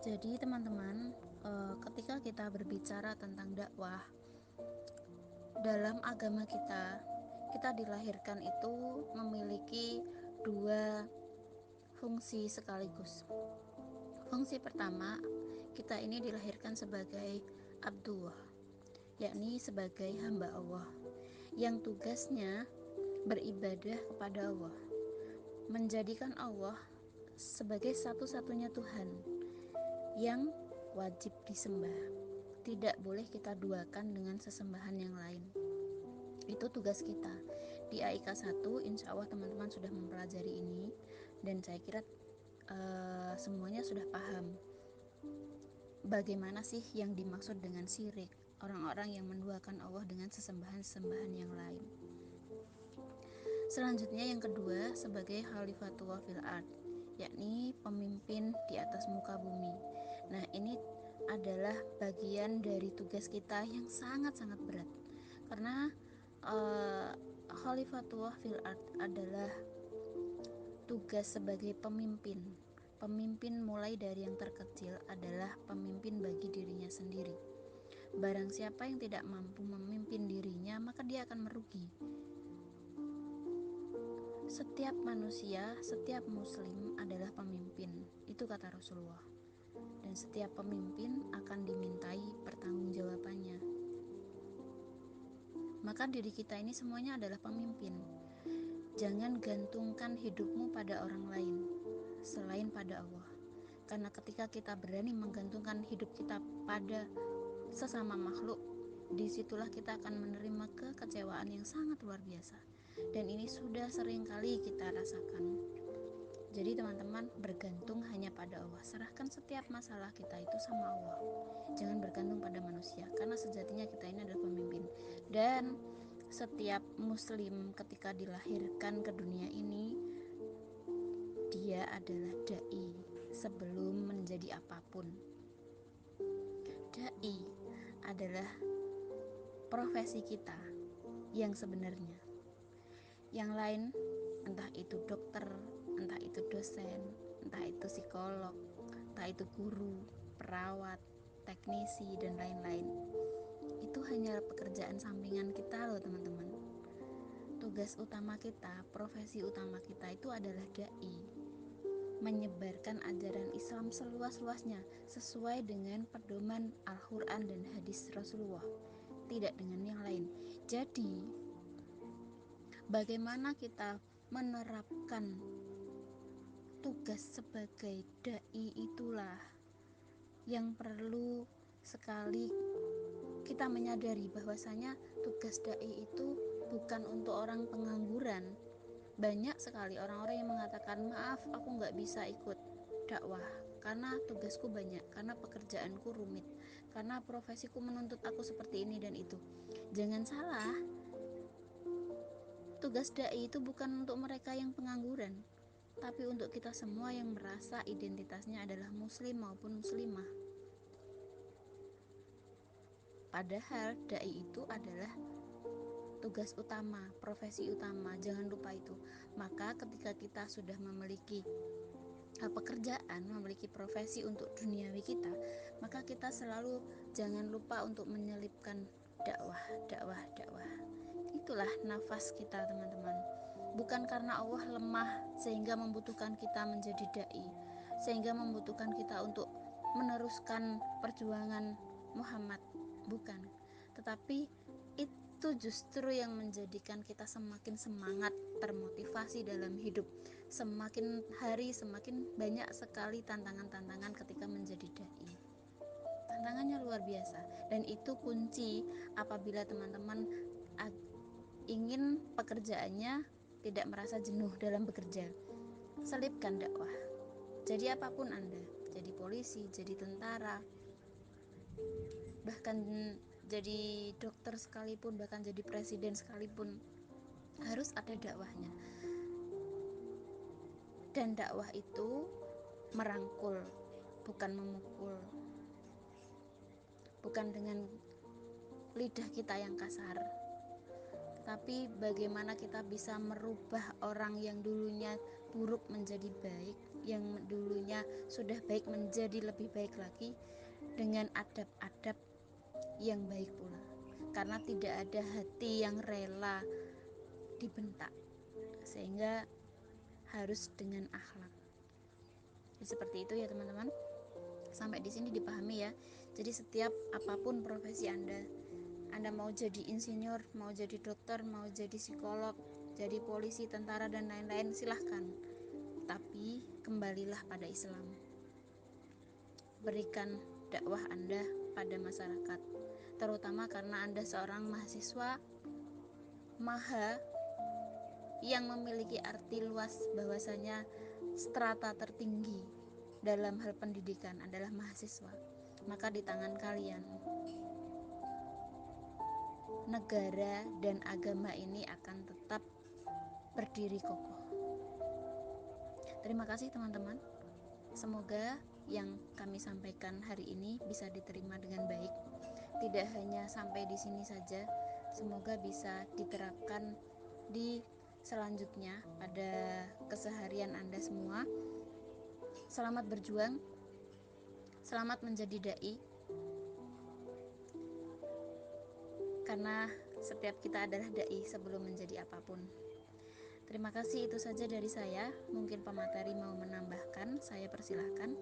Jadi teman-teman, ketika kita berbicara tentang dakwah dalam agama kita dilahirkan itu memiliki dua fungsi sekaligus. Fungsi pertama, kita ini dilahirkan sebagai abdullah, yakni sebagai hamba Allah yang tugasnya beribadah kepada Allah, menjadikan Allah sebagai satu-satunya Tuhan yang wajib disembah. Tidak boleh kita duakan dengan sesembahan yang lain. Itu tugas kita. Di AIK 1 insya Allah teman-teman sudah mempelajari ini, dan saya kira semuanya sudah paham bagaimana sih yang dimaksud dengan syirik, orang-orang yang menduakan Allah dengan sesembahan-sesembahan yang lain. Selanjutnya yang kedua, sebagai khalifatullah fil ard, yakni pemimpin di atas muka bumi. Nah, ini adalah bagian dari tugas kita yang sangat-sangat berat. Karena khalifatullah fil ard adalah tugas sebagai pemimpin. Pemimpin mulai dari yang terkecil adalah pemimpin bagi dirinya sendiri. Barang siapa yang tidak mampu memimpin dirinya, maka dia akan merugi. Setiap manusia, setiap muslim adalah pemimpin. Itu kata Rasulullah. Dan setiap pemimpin akan dimintai pertanggungjawabannya. Maka diri kita ini semuanya adalah pemimpin. Jangan gantungkan hidupmu pada orang lain selain pada Allah. Karena ketika kita berani menggantungkan hidup kita pada sesama makhluk, disitulah kita akan menerima kekecewaan yang sangat luar biasa. Dan ini sudah sering kali kita rasakan. Jadi teman-teman, bergantung hanya pada Allah. Serahkan setiap masalah kita itu sama Allah. Jangan bergantung pada manusia, karena sejatinya kita ini adalah pemimpin. Dan setiap muslim ketika dilahirkan ke dunia ini, dia adalah dai sebelum menjadi apapun. Dai adalah profesi kita yang sebenarnya. Yang lain, entah itu dokter, entah itu dosen, entah itu psikolog, entah itu guru, perawat, teknisi, dan lain-lain, itu hanya pekerjaan sampingan kita loh teman-teman. Tugas utama kita, profesi utama kita itu adalah dai, menyebarkan ajaran Islam seluas-luasnya sesuai dengan pedoman Al-Quran dan hadis Rasulullah, tidak dengan yang lain. Jadi bagaimana kita menerapkan tugas sebagai dai, itulah yang perlu sekali kita menyadari bahwasanya tugas dai itu bukan untuk orang pengangguran. Banyak sekali orang-orang yang mengatakan, maaf aku nggak bisa ikut dakwah karena tugasku banyak, karena pekerjaanku rumit, karena profesiku menuntut aku seperti ini dan itu. Jangan salah, tugas dai itu bukan untuk mereka yang pengangguran, tapi untuk kita semua yang merasa identitasnya adalah muslim maupun muslimah. Padahal dai itu adalah tugas utama, profesi utama, jangan lupa itu. Maka ketika kita sudah memiliki pekerjaan, memiliki profesi untuk duniawi kita, maka kita selalu jangan lupa untuk menyelipkan dakwah, dakwah, dakwah. Itulah nafas kita teman-teman. Bukan karena Allah lemah sehingga membutuhkan kita menjadi dai, sehingga membutuhkan kita untuk meneruskan perjuangan Muhammad, bukan. Tetapi itu justru yang menjadikan kita semakin semangat, termotivasi dalam hidup. Semakin hari semakin banyak sekali tantangan-tantangan ketika menjadi dai. Tantangannya luar biasa, dan itu kunci apabila teman-teman ingin pekerjaannya tidak merasa jenuh dalam bekerja. Selipkan dakwah. Jadi apapun Anda, jadi polisi, jadi tentara, bahkan jadi dokter sekalipun, bahkan jadi presiden sekalipun, harus ada dakwahnya. Dan dakwah itu merangkul, bukan memukul. Bukan dengan lidah kita yang kasar, tapi bagaimana kita bisa merubah orang yang dulunya buruk menjadi baik, yang dulunya sudah baik menjadi lebih baik lagi dengan adab-adab yang baik pula. Karena tidak ada hati yang rela dibentak, sehingga harus dengan akhlak. Jadi seperti itu ya teman-teman. Sampai di sini dipahami ya. Jadi setiap apapun profesi Anda mau jadi insinyur, mau jadi dokter, mau jadi psikolog, jadi polisi, tentara dan lain-lain, silahkan. Tapi kembalilah pada Islam. Berikan dakwah Anda pada masyarakat, terutama karena Anda seorang mahasiswa maha yang memiliki arti luas bahwasanya strata tertinggi dalam hal pendidikan adalah mahasiswa. Maka di tangan kalian negara dan agama ini akan tetap berdiri kokoh. Terima kasih teman-teman. Semoga yang kami sampaikan hari ini bisa diterima dengan baik. Tidak hanya sampai di sini saja, semoga bisa diterapkan di selanjutnya pada keseharian Anda semua. Selamat berjuang, selamat menjadi dai, karena setiap kita adalah dai sebelum menjadi apapun. Terima kasih, itu saja dari saya. Mungkin pemateri mau menambahkan, saya persilahkan.